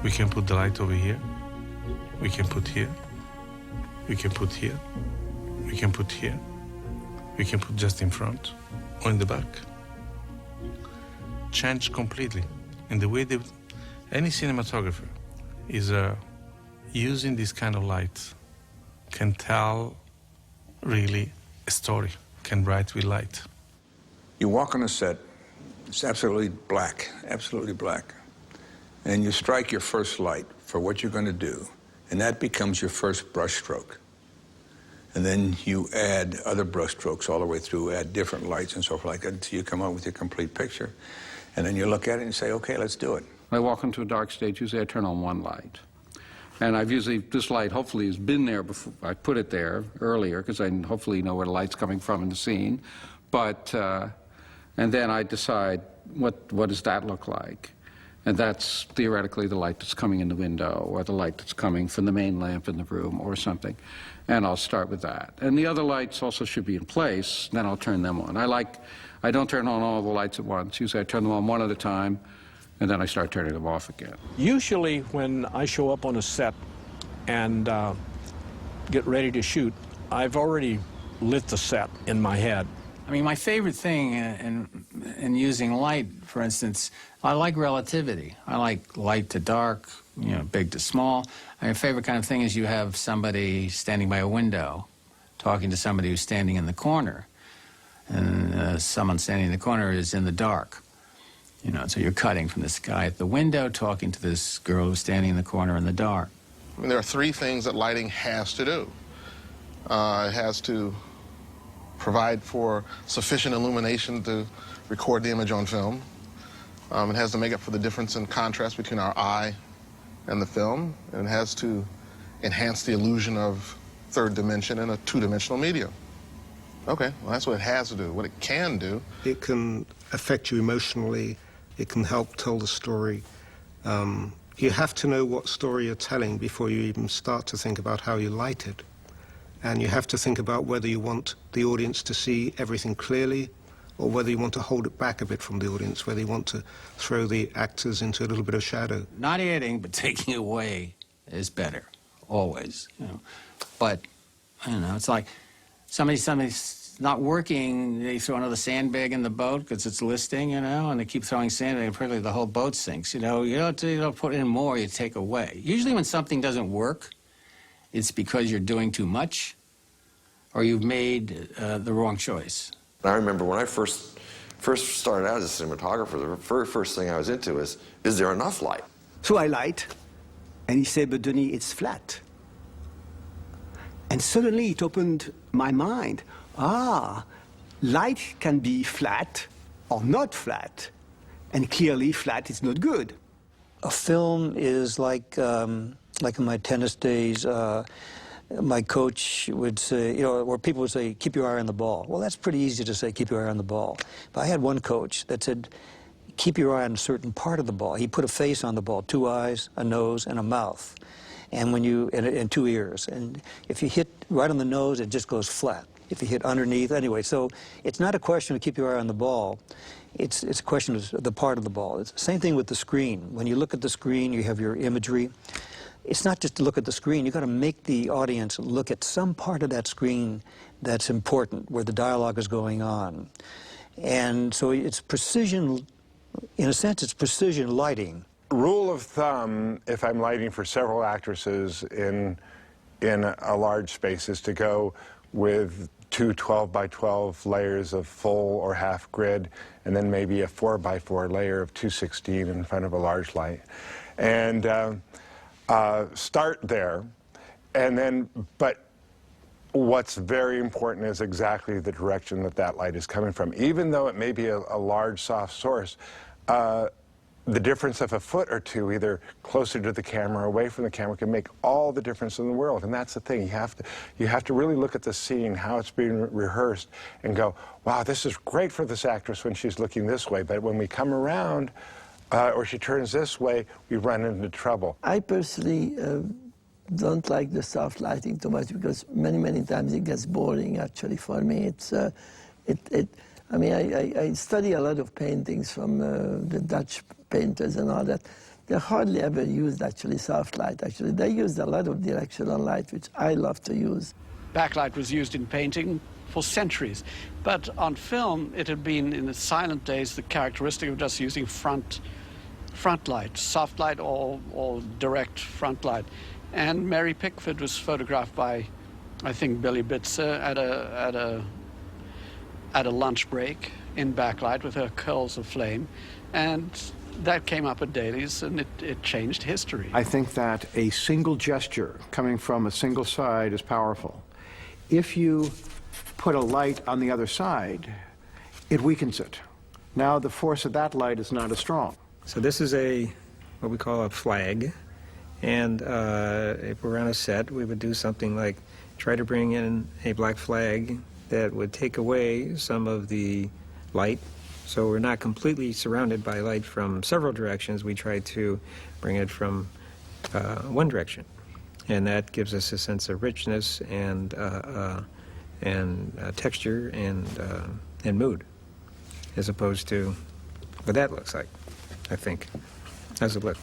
We can put the light over here. We can put here. We can put here. We can put here. We can put just in front or in the back. Change completely. And the way that any cinematographer is using this kind of light can tell really a story, can write with light. You walk on a set, it's absolutely black, and you strike your first light for what you're going to do, and that becomes your first brushstroke. And then you add other brushstrokes all the way through, add different lights and so forth like that until you come up with your complete picture. And then you look at it and say, okay, let's do it. I walk into a dark stage, usually I turn on one light. And I've usually, this light hopefully has been there before, I put it there earlier because I hopefully know where the light's coming from in the scene. But, and then I decide what does that look like? And that's theoretically the light that's coming in the window or the light that's coming from the main lamp in the room or something. And I'll start with that. And the other lights also should be in place, then I'll turn them on. I don't turn on all the lights at once. Usually I turn them on one at a time, and then I start turning them off again. Usually when I show up on a set and get ready to shoot, I've already lit the set in my head. I mean, my favorite thing in using light, for instance, I like relativity. I like light to dark, you know, big to small. My favorite kind of thing is you have somebody standing by a window talking to somebody who's standing in the corner. And someone standing in the corner is in the dark. You know, so you're cutting from this guy at the window talking to this girl who's standing in the corner in the dark. I mean, there are three things that lighting has to do. It has to provide for sufficient illumination to record the image on film. It has to make up for the difference in contrast between our eye and the film. And it has to enhance the illusion of third dimension in a two-dimensional medium. Okay, well, that's what it has to do. What it can do... It can affect you emotionally. It can help tell the story. You have to know what story you're telling before you even start to think about how you light it. And you have to think about whether you want the audience to see everything clearly or whether you want to hold it back a bit from the audience, whether you want to throw the actors into a little bit of shadow. Not adding, but taking away is better, always. You know. But, I don't know, it's like somebody's not working, they throw another sandbag in the boat because it's listing, you know, and they keep throwing sand, and apparently the whole boat sinks. You don't put in more, you take away. Usually when something doesn't work, it's because you're doing too much or you've made the wrong choice. I remember when I first started out as a cinematographer, the very first thing I was into is there enough light? So I light, and he said, but Denis, it's flat. And suddenly it opened my mind. Ah, light can be flat or not flat, and clearly flat is not good. A film is like in my tennis days, my coach would say, you know, where people would say, keep your eye on the ball. Well, that's pretty easy to say, keep your eye on the ball. But I had one coach that said, keep your eye on a certain part of the ball. He put a face on the ball, two eyes, a nose, and a mouth, and and two ears. And if you hit right on the nose, it just goes flat. If you hit underneath, anyway. So it's not a question of keep your eye on the ball. It's a question of the part of the ball. It's the same thing with the screen. When you look at the screen, you have your imagery. It's not just to look at the screen. You've got to make the audience look at some part of that screen that's important, where the dialogue is going on. And so it's precision, in a sense, it's precision lighting. Rule of thumb, if I'm lighting for several actresses in a large space, is to go with two 12x12 layers of full or half grid, and then maybe a 4x4 layer of 216 in front of a large light. And start there, and then, but what's very important is exactly the direction that light is coming from. Even though it may be a large soft source, the difference of a foot or two, either closer to the camera or away from the camera, can make all the difference in the world. And that's the thing. You have to really look at the scene, how it's being rehearsed, and go, wow, this is great for this actress when she's looking this way. But when we come around, or she turns this way, we run into trouble. I personally don't like the soft lighting too much because many times it gets boring. Actually, for me, I mean, I study a lot of paintings from the Dutch painters and all that, they hardly ever used actually soft light. Actually, they used a lot of directional light, which I love to use. Backlight was used in painting for centuries, but on film it had been in the silent days the characteristic of just using front light, soft light or direct front light. And Mary Pickford was photographed by, I think, Billy Bitzer at a lunch break in backlight with her curls of flame, and that came up at dailies, and it changed history. I think that a single gesture coming from a single side is powerful. If you put a light on the other side, it weakens it. Now the force of that light is not as strong. So this is what we call a flag, and if we're on a set, we would do something like try to bring in a black flag that would take away some of the light. So we're not completely surrounded by light from several directions. We try to bring it from one direction, and that gives us a sense of richness and texture and mood, as opposed to what that looks like, I think. How's it look?